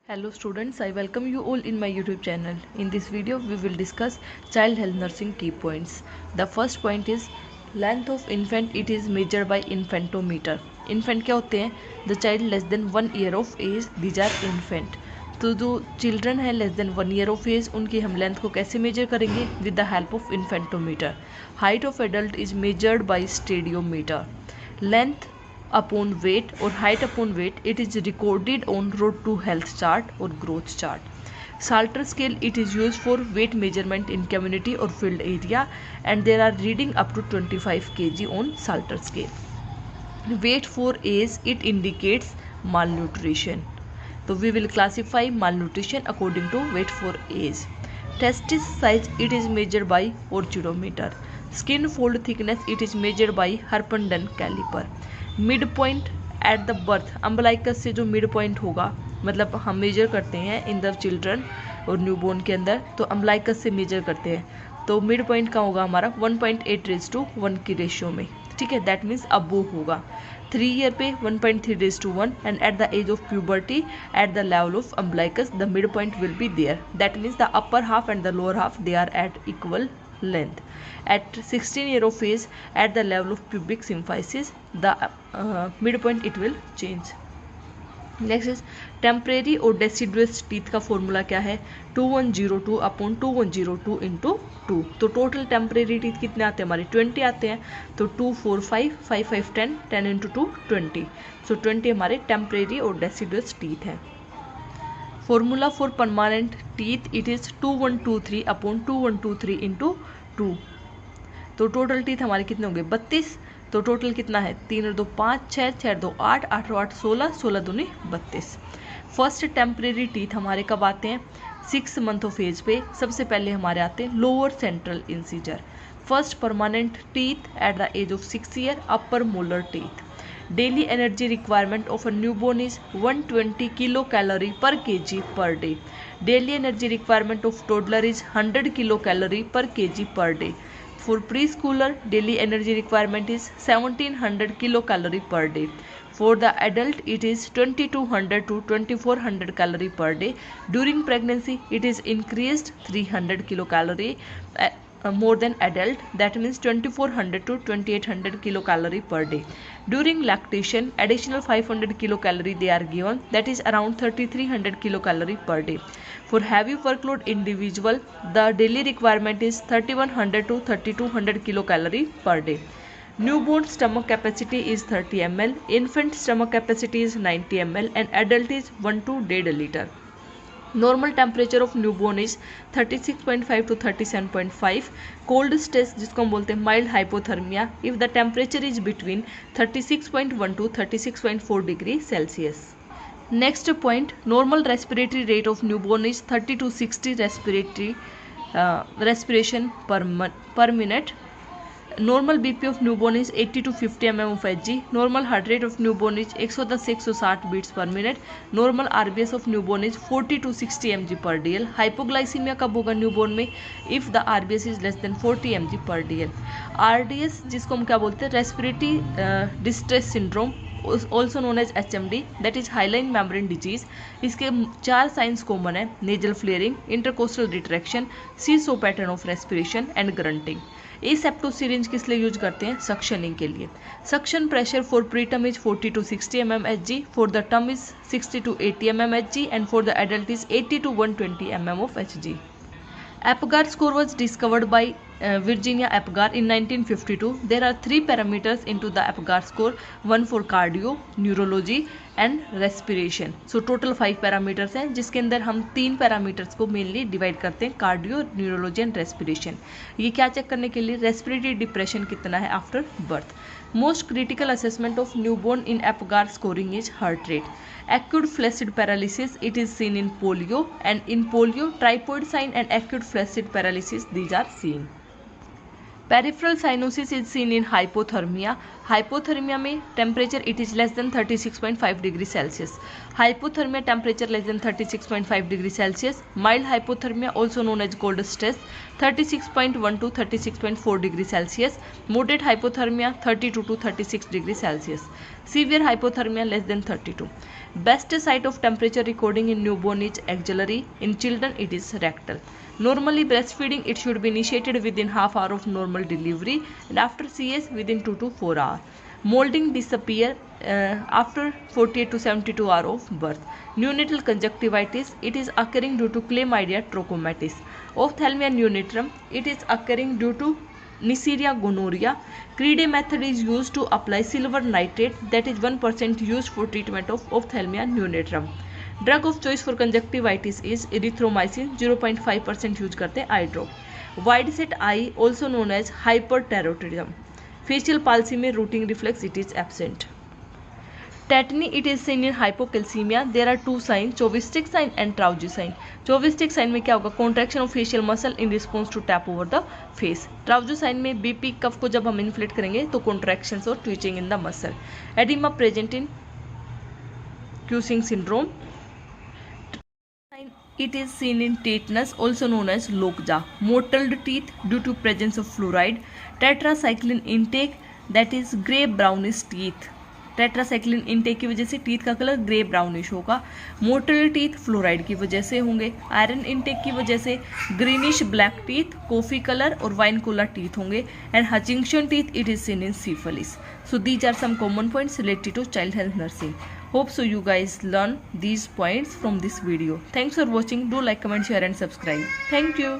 Hello students, I welcome you all in my YouTube channel. In this video, we will discuss child health nursing key points. The first point is length of infant. It is measured by infantometer. Infant क्या होते हैं? The child less than 1 year of age. These are infant. तो जो children है less than 1 year of age, उनकी हम length को कैसे मेजर करेंगे? With the help of infantometer. Height of adult is measured by stadiometer. Length upon weight or height upon weight, it is recorded on road to health chart or growth chart. Salter scale, it is used for weight measurement in community or field area, and there are reading up to 25 kg on Salter scale. Weight for age, it indicates malnutrition. So we will classify malnutrition according to weight for age. Testis size, it is measured by orchidometer. Skin fold thickness, it is measured by Herpenden caliper. Mid point at the birth, umbilicus से जो mid point होगा, मतलब हम major करते हैं in the children और newborn के अंदर, तो अम्बलाइकस से मेजर करते हैं, तो मिड पॉइंट का होगा हमारा 1.8:1 की रेशियो में. ठीक है, दैट मीन्स अबो होगा. 3 ईयर पे 1.3:1, and at the age of puberty at the level of umbilicus the mid point will be there. That means the upper half and the lower half they are at equal length. At 16 year of age, at the level of pubic symphysis, the midpoint it will change. Next is temporary or deciduous teeth का formula क्या है? 2102 upon 2102 into 2. तो total temporary teeth कितने आते हैं हमारे? 20 आते हैं. तो 2 4 5 5 5 10 10 इंटू 2 20. सो 20 हमारे टेम्परेरी और डेसिडुअस टीथ हैं. Formula for permanent teeth, it is 2123 upon 2123 into 2. तो टोटल टीथ हमारे कितने होंगे? 32. तो टोटल कितना है? 3 और 2 5 6 6 और 2 8 8 और 8 16 16 दूनी 32. फर्स्ट टेम्परेरी टीथ हमारे कब आते हैं? 6 मंथ ऑफ एज पे. सबसे पहले हमारे आते हैं lower central incisor. First permanent teeth at the age of 6 year, upper molar teeth. Daily energy requirement of a newborn is 120 kilocalorie per kg per day. Daily energy requirement of toddler is 100 kilocalorie per kg per day. For preschooler, daily energy requirement is 1700 kilocalorie per day. For the adult, it is 2200 to 2400 calorie per day. During pregnancy, it is increased 300 kilocalorie. More than adult, that means 2400 to 2800 kilocalorie per day. During lactation, additional 500 kilocalorie they are given, that is around 3300 kilocalorie per day. For heavy workload individual, the daily requirement is 3100 to 3200 kilocalorie per day. Newborn stomach capacity is 30 ml, infant stomach capacity is 90 ml, and adult is 1 to 1.5 liter. Normal temperature of newborn is 36.5 to 37.5. Cold stress जिसको हम बोलते हैं mild hypothermia, if the temperature is between 36.1 to 36.4 degree Celsius. Next point, normal respiratory rate of newborn is 30 to 60 respiration per minute. Normal BP of newborn is 80 to 50 mm of Hg. Normal heart rate of newborn is 110 से 160 beats per minute. Normal RBS of newborn is 40 to 60 mg per DL. हाइपोग्लाइसीमिया कब होगा newborn में? If the RBS is less than 40 mg per DL. RDS जिसको हम क्या बोलते हैं? Respiratory distress syndrome, also known as HMD, that is hyaline membrane disease. इसके 4 साइंस कॉमन है: nasal flaring, intercostal retraction, seesaw pattern of respiration and grunting. Asepto syringe किस लिए use करते हैं? सक्शनिंग के लिए. Suction pressure for preterm is 40 to 60 mm Hg, for the term is 60 to 80 mm Hg, and for the adult is 80 to 120 mm of Hg. APGAR score was discovered by Virginia APGAR in 1952. There are 3 parameters into the APGAR score, one for cardio, neurology and respiration. So total 5 parameters हैं, जिसके अंदर हम 3 parameters को mainly divide करते हैं: cardio, neurology and respiration. ये क्या check करने के लिए? respiratory depression कितना है after birth. Most critical assessment of newborn in APGAR scoring is heart rate. Acute flaccid paralysis, it is seen in polio, and in polio typhoid sign and acute flaccid paralysis, these are seen. Peripheral cyanosis is seen in hypothermia. Hypothermia में temperature it is less than 36.5 degree Celsius. Hypothermia temperature less than 36.5 degree Celsius. Mild hypothermia also known as cold stress 36.1 to 36.4 degree Celsius. Moderate hypothermia 32 to 36 degree Celsius. Severe hypothermia less than 32. Best site of temperature recording in newborn is axillary. In children, it is rectal. Normally, breastfeeding it should be initiated within half hour of normal delivery and after CS within 2 to 4 hours. Molding disappear after 48 to 72 hours of birth. Neonatal conjunctivitis it is occurring due to chlamydia trachomatis. Ophthalmia neonatum it is occurring due to Neisseria gonorrhea. Crede method is used to apply silver nitrate, that is 1% used for treatment of ophthalmia neonatum. Drug of choice for conjunctivitis is erythromycin, 0.5% use करते हैं eye drop. Wide set eye also known as hypertelorism. Facial palsy में rooting reflex it is absent. Tetany it is seen in hypocalcemia. There are two signs, Chauvistic sign and Traugy sign. Chauvistic sign में क्या होगा, contraction of facial muscle in response to tap over the face. Traugy sign में BP कफ को जब हम inflate करेंगे तो contractions और twitching in the muscle. Edema present in Cushing syndrome. It is seen in tetanus, also known as lockjaw. Mottled teeth due to presence of fluoride. Tetracycline intake, that is grey brownish teeth. Tetracycline intake की वजह से teeth का colour grey brownish होगा. Mottled teeth fluoride की वजह से होंगे. Iron intake की वजह से greenish black teeth, coffee colour और वाइन कूलर टीथ होंगे. And Hutchinson teeth it is seen in syphilis. So these are some common points related to child health nursing. Hope so you guys learn these points from this video. Thanks for watching. Do like, comment, share and subscribe. Thank you.